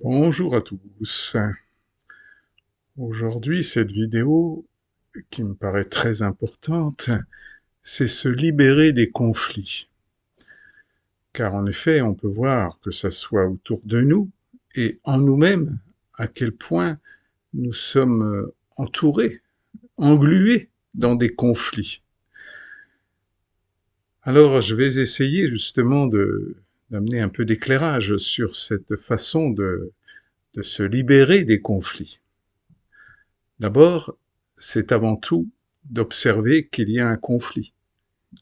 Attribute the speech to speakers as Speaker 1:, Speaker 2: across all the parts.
Speaker 1: Bonjour à tous. Aujourd'hui, cette vidéo qui me paraît très importante, c'est se libérer des conflits. Car en effet, on peut voir que ça soit autour de nous et en nous-mêmes, à quel point nous sommes entourés, englués dans des conflits. Alors, je vais essayer justement d'amener un peu d'éclairage sur cette façon de se libérer des conflits. D'abord, c'est avant tout d'observer qu'il y a un conflit.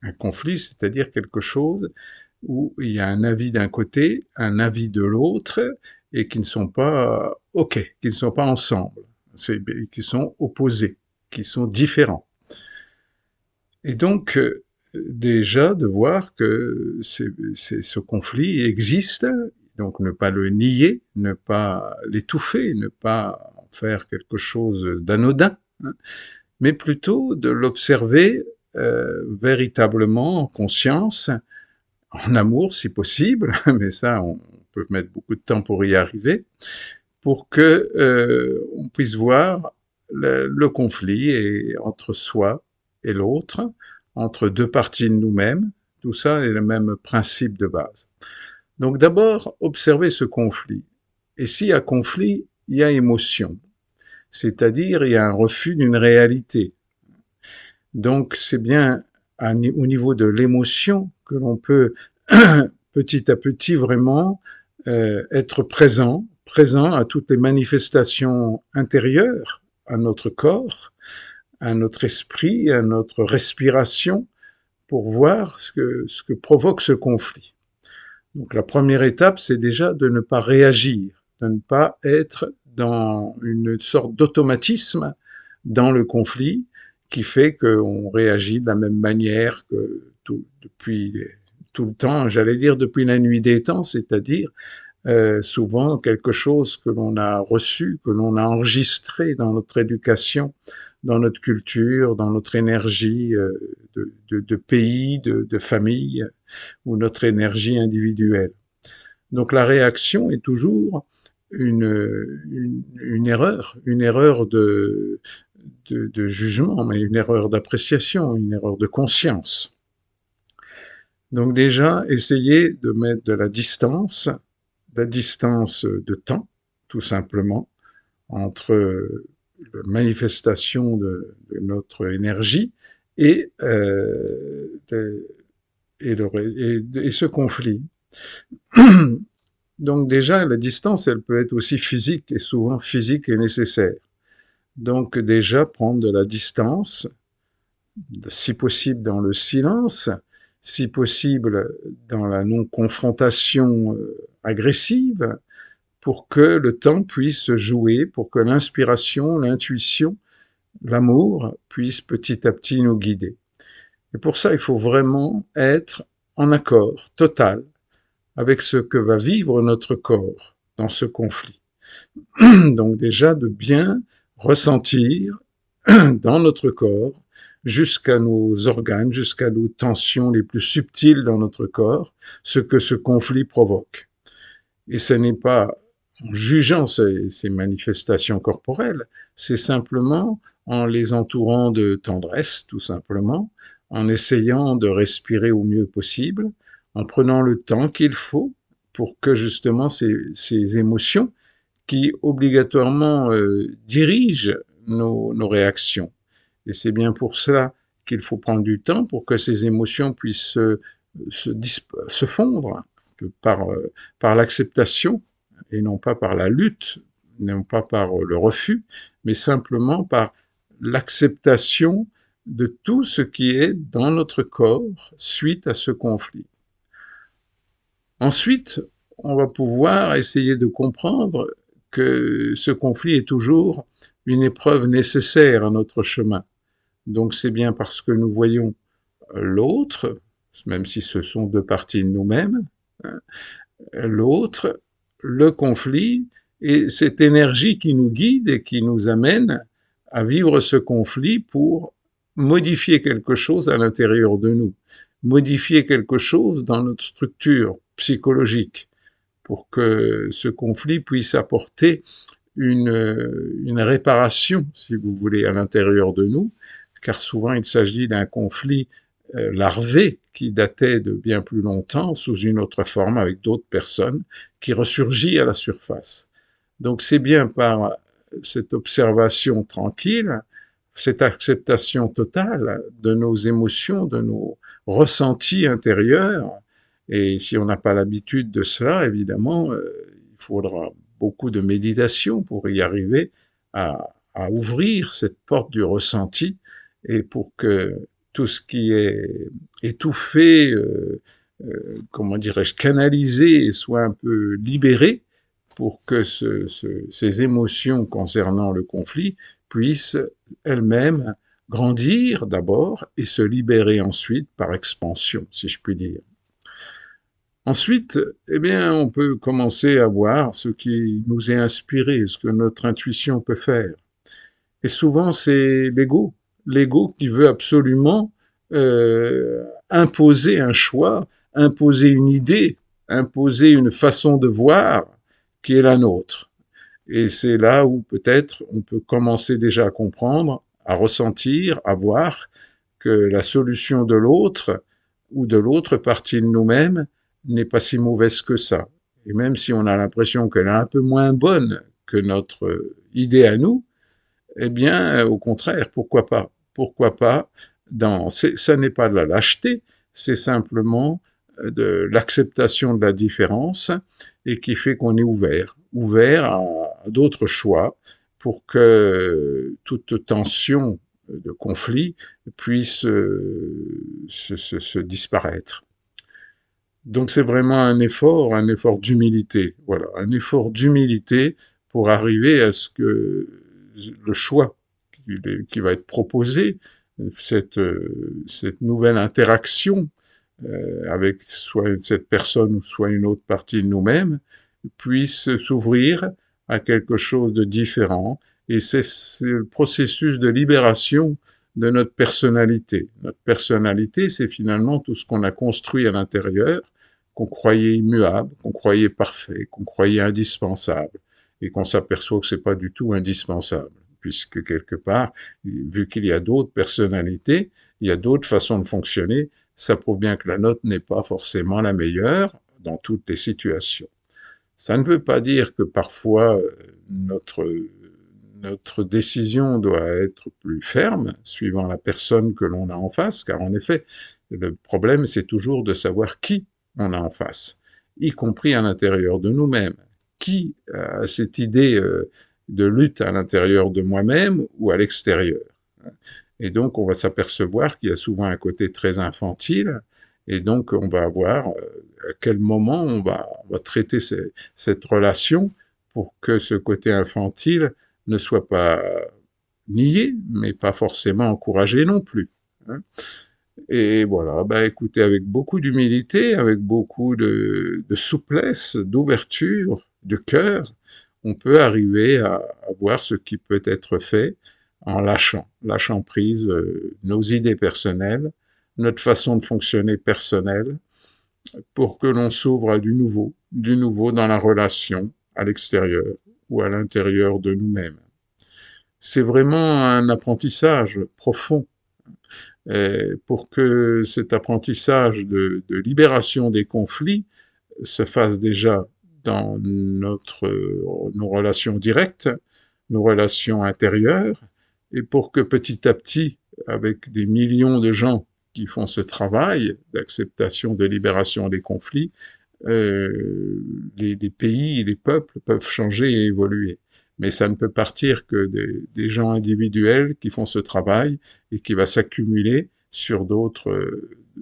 Speaker 1: Un conflit, c'est-à-dire quelque chose où il y a un avis d'un côté, un avis de l'autre, et qui ne sont pas OK, qui ne sont pas ensemble, qui sont opposés, qui sont différents. Et donc, déjà, de voir que ce conflit existe, donc ne pas le nier, ne pas l'étouffer, ne pas en faire quelque chose d'anodin, hein, mais plutôt de l'observer véritablement en conscience, en amour si possible, mais ça on peut mettre beaucoup de temps pour y arriver, pour que on puisse voir le conflit entre soi et l'autre, entre deux parties de nous-mêmes. Tout ça est le même principe de base. Donc d'abord, observer ce conflit. Et s'il y a conflit, il y a émotion. C'est-à-dire, il y a un refus d'une réalité. Donc c'est bien au niveau de l'émotion que l'on peut petit à petit vraiment être présent à toutes les manifestations intérieures, à notre corps, à notre esprit, à notre respiration, pour voir ce que provoque ce conflit. Donc la première étape, c'est déjà de ne pas réagir, de ne pas être dans une sorte d'automatisme dans le conflit qui fait qu'on réagit de la même manière que depuis tout le temps, j'allais dire depuis la nuit des temps, c'est-à-dire souvent quelque chose que l'on a reçu, que l'on a enregistré dans notre éducation, dans notre culture, dans notre énergie de pays, de famille, ou notre énergie individuelle. Donc la réaction est toujours une erreur de jugement, mais une erreur d'appréciation, une erreur de conscience. Donc déjà, essayer de mettre de la distance de temps, tout simplement, entre la manifestation de notre énergie et, et ce conflit. Donc déjà, la distance, elle peut être aussi physique, et souvent physique est nécessaire. Donc déjà, prendre de la distance, si possible dans le silence, si possible dans la non-confrontation agressive, pour que le temps puisse se jouer, pour que l'inspiration, l'intuition, l'amour puissent petit à petit nous guider. Et pour ça, il faut vraiment être en accord total avec ce que va vivre notre corps dans ce conflit. Donc déjà de bien ressentir dans notre corps, jusqu'à nos organes, jusqu'à nos tensions les plus subtiles dans notre corps, ce que ce conflit provoque. Et ce n'est pas en jugeant ces manifestations corporelles, c'est simplement en les entourant de tendresse, tout simplement, en essayant de respirer au mieux possible, en prenant le temps qu'il faut pour que justement ces émotions qui obligatoirement dirigent nos réactions. Et c'est bien pour cela qu'il faut prendre du temps pour que ces émotions puissent se fondre par, par l'acceptation et non pas par la lutte, non pas par le refus, mais simplement par l'acceptation de tout ce qui est dans notre corps suite à ce conflit. Ensuite, on va pouvoir essayer de comprendre que ce conflit est toujours une épreuve nécessaire à notre chemin. Donc c'est bien parce que nous voyons l'autre, même si ce sont deux parties de nous-mêmes, l'autre, le conflit, et cette énergie qui nous guide et qui nous amène à vivre ce conflit pour modifier quelque chose à l'intérieur de nous, modifier quelque chose dans notre structure psychologique, pour que ce conflit puisse apporter une réparation, si vous voulez, à l'intérieur de nous, car souvent il s'agit d'un conflit larvé qui datait de bien plus longtemps sous une autre forme avec d'autres personnes qui ressurgit à la surface. Donc c'est bien par cette observation tranquille, cette acceptation totale de nos émotions, de nos ressentis intérieurs, et si on n'a pas l'habitude de cela, évidemment, il faudra beaucoup de méditation pour y arriver à ouvrir cette porte du ressenti et pour que tout ce qui est étouffé, comment dirais-je, canalisé soit un peu libéré pour que ces émotions concernant le conflit puissent elles-mêmes grandir d'abord et se libérer ensuite par expansion, si je puis dire. Ensuite, eh bien, on peut commencer à voir ce qui nous est inspiré, ce que notre intuition peut faire. Et souvent, c'est l'ego qui veut absolument imposer un choix, imposer une idée, imposer une façon de voir qui est la nôtre. Et c'est là où peut-être on peut commencer déjà à comprendre, à ressentir, à voir que la solution de l'autre ou de l'autre partie de nous-mêmes n'est pas si mauvaise que ça. Et même si on a l'impression qu'elle est un peu moins bonne que notre idée à nous, eh bien, au contraire, pourquoi pas? Pourquoi pas? Ça n'est pas de la lâcheté, c'est simplement de l'acceptation de la différence et qui fait qu'on est ouvert à d'autres choix pour que toute tension de conflit puisse se disparaître. Donc c'est vraiment un effort d'humilité, voilà, un effort d'humilité pour arriver à ce que le choix qui va être proposé, cette nouvelle interaction avec soit cette personne ou soit une autre partie de nous-mêmes, puisse s'ouvrir à quelque chose de différent. Et c'est le processus de libération de notre personnalité. Notre personnalité, c'est finalement tout ce qu'on a construit à l'intérieur, qu'on croyait immuable, qu'on croyait parfait, qu'on croyait indispensable, et qu'on s'aperçoit que c'est pas du tout indispensable, puisque quelque part, vu qu'il y a d'autres personnalités, il y a d'autres façons de fonctionner, ça prouve bien que la nôtre n'est pas forcément la meilleure dans toutes les situations. Ça ne veut pas dire que parfois notre décision doit être plus ferme, suivant la personne que l'on a en face, car en effet, le problème, c'est toujours de savoir qui on a en face, y compris à l'intérieur de nous-mêmes. Qui a cette idée de lutte à l'intérieur de moi-même ou à l'extérieur? Et donc, on va s'apercevoir qu'il y a souvent un côté très infantile, et donc on va voir à quel moment on va traiter cette relation pour que ce côté infantile ne soit pas nié, mais pas forcément encouragé non plus. Hein. Et voilà, bah écoutez, avec beaucoup d'humilité, avec beaucoup de souplesse, d'ouverture, de cœur, on peut arriver à voir ce qui peut être fait en lâchant prise nos idées personnelles, notre façon de fonctionner personnelle, pour que l'on s'ouvre à du nouveau dans la relation à l'extérieur ou à l'intérieur de nous-mêmes. C'est vraiment un apprentissage profond. Et pour que cet apprentissage de libération des conflits se fasse déjà dans nos relations directes, nos relations intérieures, et pour que petit à petit, avec des millions de gens qui font ce travail d'acceptation, de libération des conflits, les pays, les peuples peuvent changer et évoluer. Mais ça ne peut partir que des gens individuels qui font ce travail et qui va s'accumuler sur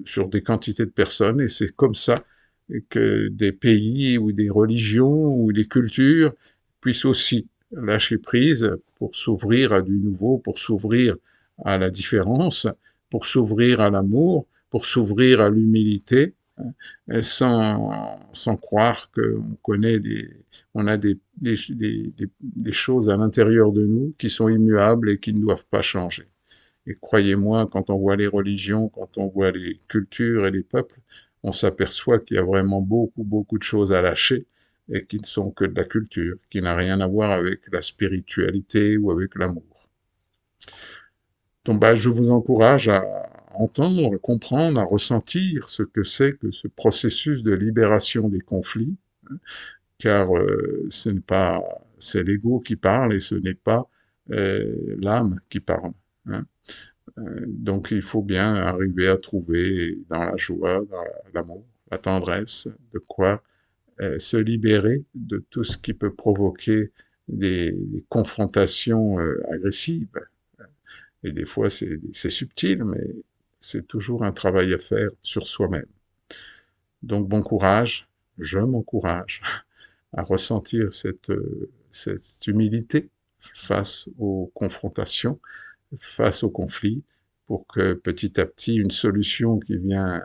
Speaker 1: sur des quantités de personnes. Et c'est comme ça que des pays ou des religions ou des cultures puissent aussi lâcher prise pour s'ouvrir à du nouveau, pour s'ouvrir à la différence, pour s'ouvrir à l'amour, pour s'ouvrir à l'humilité, sans croire qu'on connaît on a des choses à l'intérieur de nous qui sont immuables et qui ne doivent pas changer. Et croyez-moi, quand on voit les religions, quand on voit les cultures et les peuples, on s'aperçoit qu'il y a vraiment beaucoup de choses à lâcher, et qui ne sont que de la culture, qui n'a rien à voir avec la spiritualité ou avec l'amour. Donc bah, je vous encourage à entendre, à comprendre, à ressentir ce que c'est que ce processus de libération des conflits, car ce n'est pas, c'est l'ego qui parle et ce n'est pas l'âme qui parle, hein. Donc il faut bien arriver à trouver dans la joie, dans l'amour, la tendresse, de quoi se libérer de tout ce qui peut provoquer des confrontations agressives. Et des fois, c'est subtil, mais c'est toujours un travail à faire sur soi-même. Donc bon courage, je m'encourage à ressentir cette humilité face aux confrontations, face aux conflits, pour que petit à petit, une solution qui vient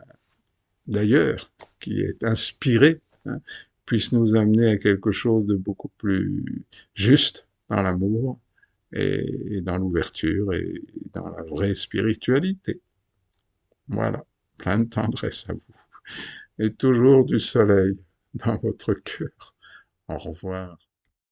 Speaker 1: d'ailleurs, qui est inspirée, hein, puisse nous amener à quelque chose de beaucoup plus juste dans l'amour et dans l'ouverture et dans la vraie spiritualité. Voilà, plein de tendresse à vous. Et toujours du soleil dans votre cœur. Au revoir.